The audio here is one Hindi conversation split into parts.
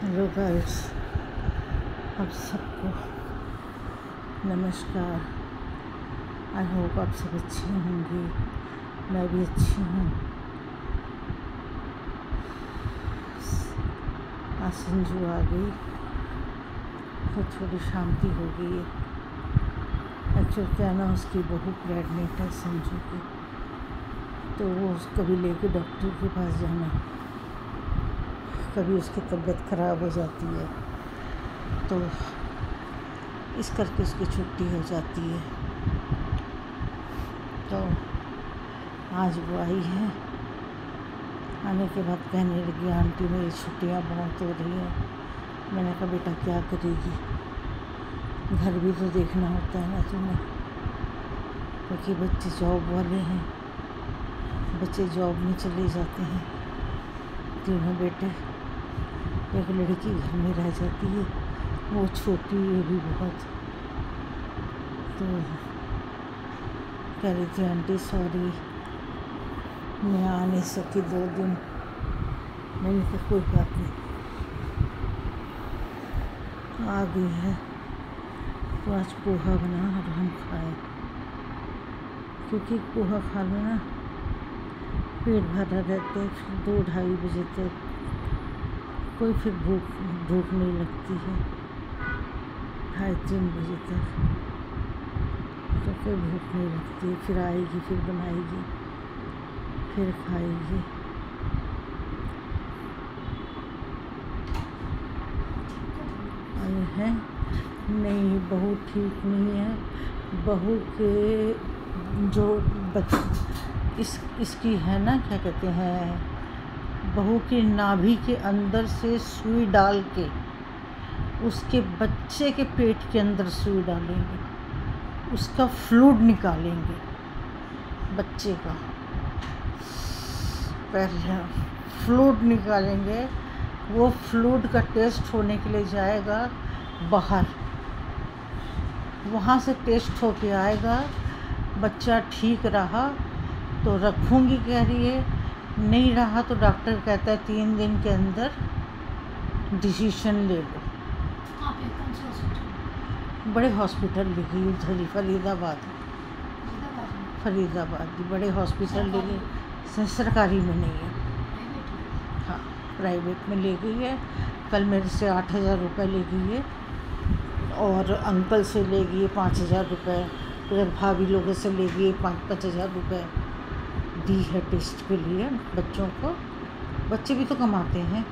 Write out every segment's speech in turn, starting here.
हेलो गाइस, आप सबको नमस्कार। आई होप आप सब अच्छे होंगे, मैं भी अच्छी हूँ। आज संजू आ गई तो थोड़ी शांति हो गई है। एक्चुअली क्या ना, उसकी बहू प्रेग्नेंट है संजू की, तो वो उसको भी लेके डॉक्टर के पास जाना। कभी उसकी तबीयत ख़राब हो जाती है तो इस करके उसकी छुट्टी हो जाती है। तो आज वो आई है, आने के बाद कहने लगी, आंटी मेरी छुट्टियां बहुत हो रही हैं। मैंने कहा बेटा क्या करेगी, घर भी तो देखना होता है ना तुम्हें, क्योंकि बच्चे जॉब वाले हैं, बच्चे जॉब में चले जाते हैं। तीनों बेटे, एक लड़की घर में रह जाती है, वो छोटी है भी बहुत। तो कह रही थी आंटी सॉरी मैं आ नहीं सकी 2 दिन। मैंने कहा कोई बात नहीं, आ गई है तो आज पोहा बना और हम खाए, क्योंकि पोहा खा लो ना पेट भरा रहता है। फिर 2-2:30 बजे तक कोई फिर भूख नहीं लगती है, 2:30-3 बजे तक तो कोई भूख नहीं लगती। फिर आएगी, फिर बनाएगी, फिर खाएगी। है नहीं, बहू ठीक नहीं है। बहू के जो इसकी है ना, क्या कहते हैं, बहू की नाभि के अंदर से सुई डाल के उसके बच्चे के पेट के अंदर सुई डालेंगे, उसका फ्लूइड निकालेंगे बच्चे का। पहले फ्लूइड निकालेंगे, वो फ्लूइड का टेस्ट होने के लिए जाएगा बाहर, वहाँ से टेस्ट होके आएगा। बच्चा ठीक रहा तो रखूँगी कह रही है, नहीं रहा तो डॉक्टर कहता है 3 दिन के अंदर डिसीजन ले लो। बड़े हॉस्पिटल ले गई उधर, फरीदाबाद बड़े हॉस्पिटल ले गई, सरकारी में नहीं है, हाँ प्राइवेट में ले गई है। कल मेरे से 8,000 रुपये ले गई है और अंकल से ले गई है 5,000 रुपये, फिर भाभी लोगों से ले गई 5,000 रुपये दी है टेस्ट के लिए बच्चों को। बच्चे भी तो कमाते हैं,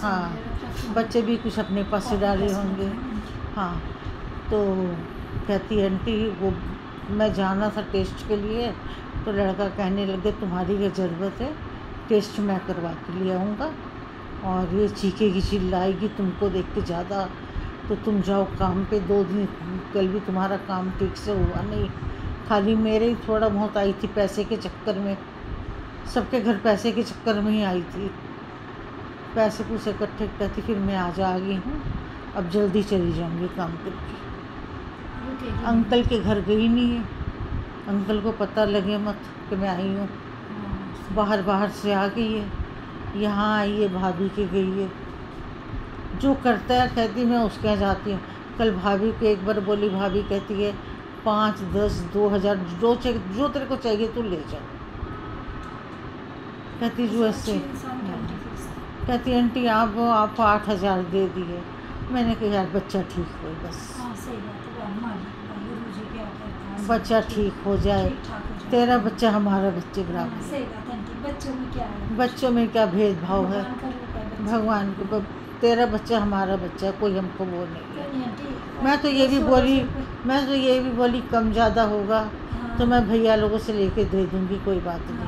हाँ बच्चे भी कुछ अपने पास से डाले होंगे। हाँ तो कहती आंटी वो मैं जाना था टेस्ट के लिए, तो लड़का कहने लगे तुम्हारी क्या ज़रूरत है, टेस्ट मैं करवा के ले आऊँगा। और ये चीखेगी चिल्लाएगी तुमको देख के ज़्यादा, तो तुम जाओ काम पे। 2 दिन कल भी तुम्हारा काम ठीक से हुआ नहीं, खाली मेरे ही थोड़ा बहुत आई थी पैसे के चक्कर में, सबके घर पैसे के चक्कर में ही आई थी। पैसे कुछ इकट्ठे करती, फिर मैं आज आ गई हूँ, अब जल्दी चली जाऊँगी काम करके। अंकल के घर गई नहीं है, अंकल को पता लगे मत कि मैं आई हूँ। बाहर से आ गई है, यहाँ आई है, भाभी के गई है। जो करता है कहती मैं उसके यहाँ जाती हूँ। कल भाभी को एक बार बोली, भाभी कहती है 5, 10, 2,000 जो तेरे को चाहिए तू ले जा। कहती जो ऐसे कहती आंटी आप 8,000 दे दिए। मैंने कहा यार बच्चा ठीक हो बस, बच्चा ठीक हो जाए, तेरा बच्चा हमारा बच्चे बराबर। बच्चों में क्या भेदभाव है, भगवान को, तेरा बच्चा हमारा बच्चा, कोई हमको वो नहीं है। मैं तो ये भी बोली कम ज़्यादा होगा तो मैं भैया लोगों से लेके दे दूँगी, कोई बात नहीं।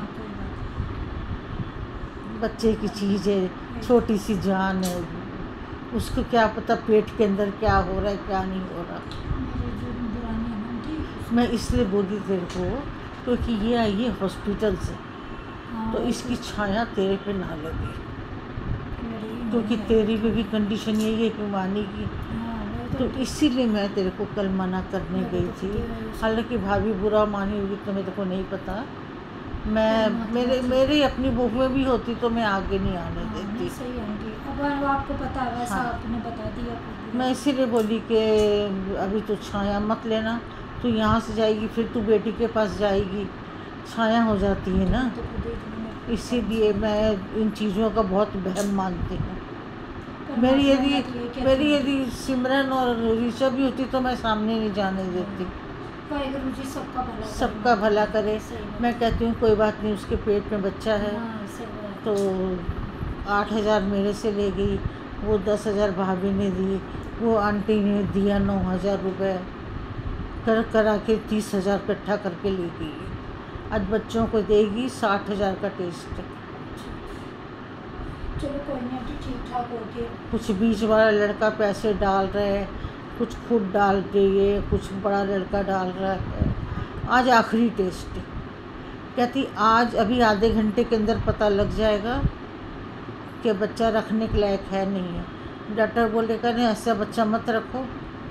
बच्चे की चीज़ है, छोटी सी जान है, उसको क्या पता पेट के अंदर क्या हो रहा है क्या नहीं हो रहा। मैं इसलिए बोली तेरे को क्योंकि ये आई है हॉस्पिटल से, तो इसकी छाया तेरे पे ना लगे, क्योंकि तेरी भी कंडीशन यही है कि मानी की। तो इसीलिए मैं तेरे को कल मना करने गई थी। हालांकि भाभी बुरा मानी होगी तो मेरे को नहीं पता, मेरी अपनी बहुएं भी होती तो मैं आगे नहीं आने हाँ, देती। नहीं सही आंटी, अब आपको पता है वैसा हाँ। आपने बता दिया खुद ही। मैं इसीलिए बोली कि अभी तो छाया मत लेना, तू यहाँ से जाएगी फिर तू बेटी के पास जाएगी, छाया हो जाती है ना, तो खुद ही इतनी इसीलिए मैं इन चीज़ों का बहुत वहम मानती हूँ। परमात्मा मेरी यदि सिमरन और ऋचा भी होती तो मैं सामने नहीं जाने देती। वाहिगुरु जी सबका भला करे। सबका भला करे। सही बात। मैं कहती हूँ कोई बात नहीं, उसके पेट में बच्चा है, हाँ, सही बात। तो 8,000 मेरे से ले गई, वो 10,000 भाभी ने दी, वो आंटी ने दिया 9,000 रुपये करा के 30,000 इकट्ठा करके ले गई। आज बच्चों को देगी 60,000 का टेस्ट। चलो कोई नहीं आंटी, ठीक ठाक हो गया। कुछ बीच वाला लड़का पैसे डाल रहा है, कुछ खुद डाल रही है, कुछ बड़ा लड़का डाल रहा है। आज आखिरी टेस्ट कहती आज अभी आधे घंटे के अंदर पता लग जाएगा कि बच्चा रखने के लायक है नहीं है। डॉक्टर बोलेगा नहीं ऐसा बच्चा मत रखो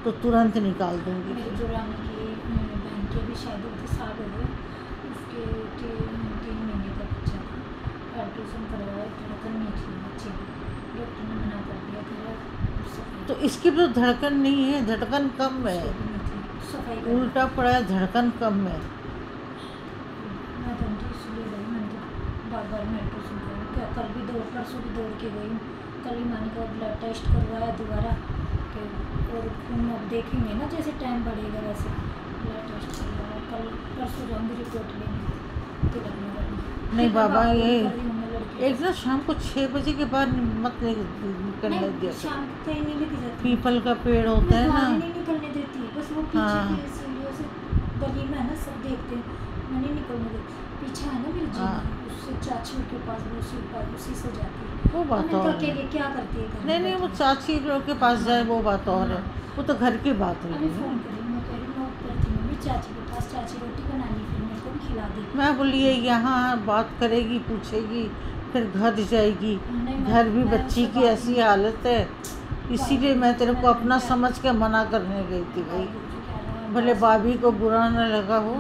तो तुरंत निकाल दूंगी। मेरी जो रानी की बहन की भी शायद 2 साल हो गए, उसके 3 महीने का बच्चा था, ऑपरेशन करवाया, धड़कन नहीं थी बच्चे की, डॉक्टर ने मना कर दिया था। तो इसकी तो धड़कन नहीं है, धड़कन कम है, सफाई उल्टा पड़ा है, धड़कन कम है। मैं तो इसलिए गई, मैंने तो बार मेडिटेशन करूँ क्या, कल भी परसों भी दौड़ के गई, कल ही मैंने का ब्लड टेस्ट करवाया दोबारा कि और खून अब देखेंगे ना जैसे टाइम बढ़ेगा वैसे ब्लड टेस्ट करवाया, कल परसों जाऊँगी रिपोर्ट लेने तो लगने नहीं बाबा, ये एक ना शाम को 6 बजे के बाद मत निकलने दिया। शाम को कहीं नहीं लेके जाती, पीपल का पेड़ होता है ना, नहीं निकलने देती, बस वो पीछे हाँ। की सीढ़ियों से गली में है ना, सब देखते हैं, मैं नहीं निकलने देती। पीछे है ना मेरी जी, उससे चाची के पास उसी से जाती है। वो बात और है। क्या करती है घर में नहीं वो बैठी? चाची लोग के पास जाए वो बात और है, वो तो घर की बात है। अभी फ़ोन करी, मैं कह रही नोट करती हूँ चाची के पास, चाची रोटी बनानी, फिर मेरे को भी खिला दी। मैं बोली ये यहाँ बात करेगी पूछेगी फिर घर जाएगी, नहीं, घर भी मैं बच्ची उससे की बात ऐसी नहीं- हालत है, इसीलिए मैं तेरे को अपना समझ के मना करने गई थी भाई। भले भाभी को बुरा न लगा हो,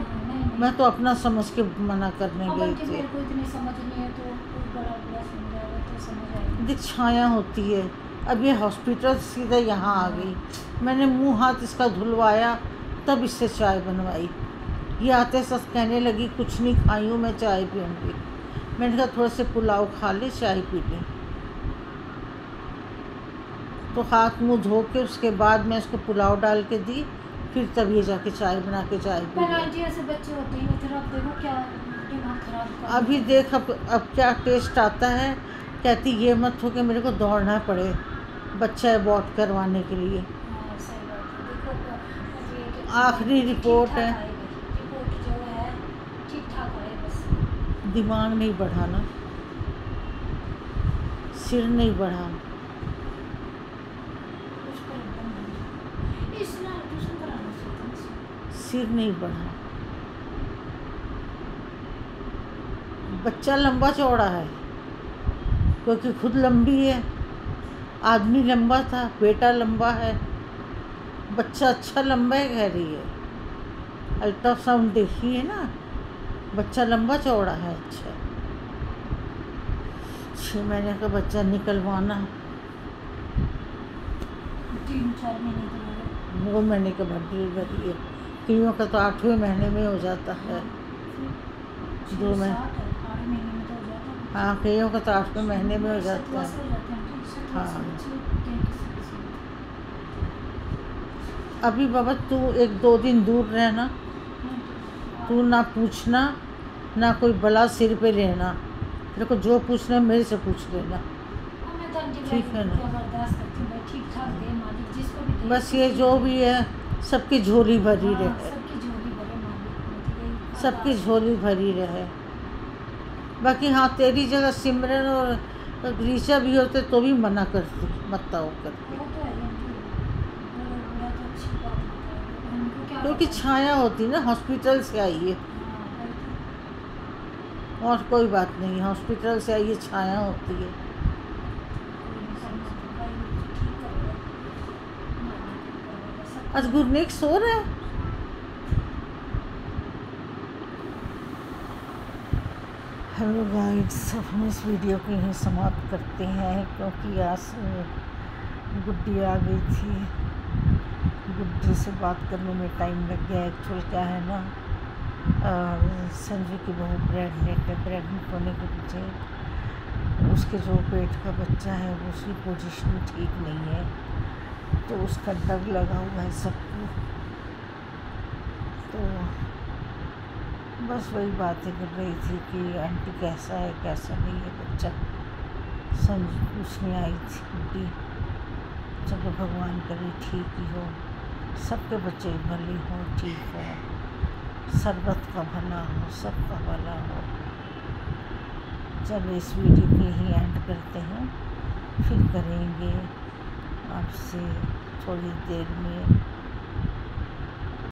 मैं तो अपना समझ के मना करने गई थी। मेरे को इतनी समझ नहीं है तो कुछ बड़ा समझाएगा तो समझ आएगी। देख छाया होती है। अब ये हॉस्पिटल सीधा यहाँ आ गई, मैंने मुंह हाथ इसका धुलवाया तब इससे चाय बनवाई। ये आते सस कहने लगी कुछ नहीं खाई हूँ मैं, चाय पीऊँगी। मैंने कहा थोड़ा से पुलाव खा ले, चाय पी ले। तो हाथ मुंह धो के उसके बाद मैं इसको पुलाव डाल के दी, फिर तब ये जाके चाय बना के चाय पी ली। जी ऐसे बच्चे होते ही नहीं, आप देखो क्या दिमाग खराब। अभी देख अब क्या टेस्ट आता है। कहती ये मत हो कि मेरे को दौड़ना पड़े बच्चा अबॉर्ट करवाने के लिए। आखिरी रिपोर्ट है, रिपोर्ट जो है ठीक ठाक है, बस दिमाग नहीं बढ़ाना, सिर नहीं बढ़ाना। सिर नहीं बढ़ा, बच्चा लंबा चौड़ा है क्योंकि खुद लंबी है, आदमी लंबा था, बेटा लंबा है, बच्चा अच्छा लंबा है कह रही है। अल्ट्रासाउंड देखी है ना, बच्चा लंबा चौड़ा है। अच्छा 6 महीने का बच्चा निकलवाना, 3-4 महीने के 9 महीने का डिलीवरी है, कईयों का तो 8वें महीने में हो जाता है, 2 महीने। 8 महीने में तो हो जाता है। हाँ कईयों का तो 8वें महीने में हो जाता है। हाँ अभी बाबा तू 1-2 दिन दूर रहना, तू ना पूछना ना कोई बला सिर पे लेना, तेरे को जो पूछना है मेरे से पूछ लेना, ठीक है ना। बस ये जो भी है सबकी झोली भरी रहे, सबकी झोली भरी रहे। बाकी हाँ तेरी जगह सिमरन और ऋचा भी होते तो भी मना करती, मत आओ करके, क्योंकि छाया होती ना, हॉस्पिटल से आई है और कोई बात नहीं, हॉस्पिटल से आई है, छाया होती है। आज गुरनेक सो रहा है। हेलो गाइड्स, हम इस वीडियो को यहीं समाप्त करते हैं क्योंकि आज गुड्डी आ गई थी। गुड्डी से बात करने में टाइम लग गया। एक्चुअल क्या है ना, संजू की बहू प्रेग्नेंट है। प्रेग्नेंट होने के पीछे उसके जो पेट का बच्चा है वो उसकी पोजीशन ठीक नहीं है, तो उसका डर लगा हुआ है सबको। तो बस वही बातें कर रही थी कि आंटी कैसा है कैसा नहीं है बच्चा। संजू पूछने आई थी गुड्डी। चलो भगवान करे ठीक ही हो, सबके बच्चे भले हों, ठीक हो, सरबत का भला हो, सबका भला हो। चलो इस वीडियो को यहीं एंड करते हैं, फिर करेंगे आपसे थोड़ी देर में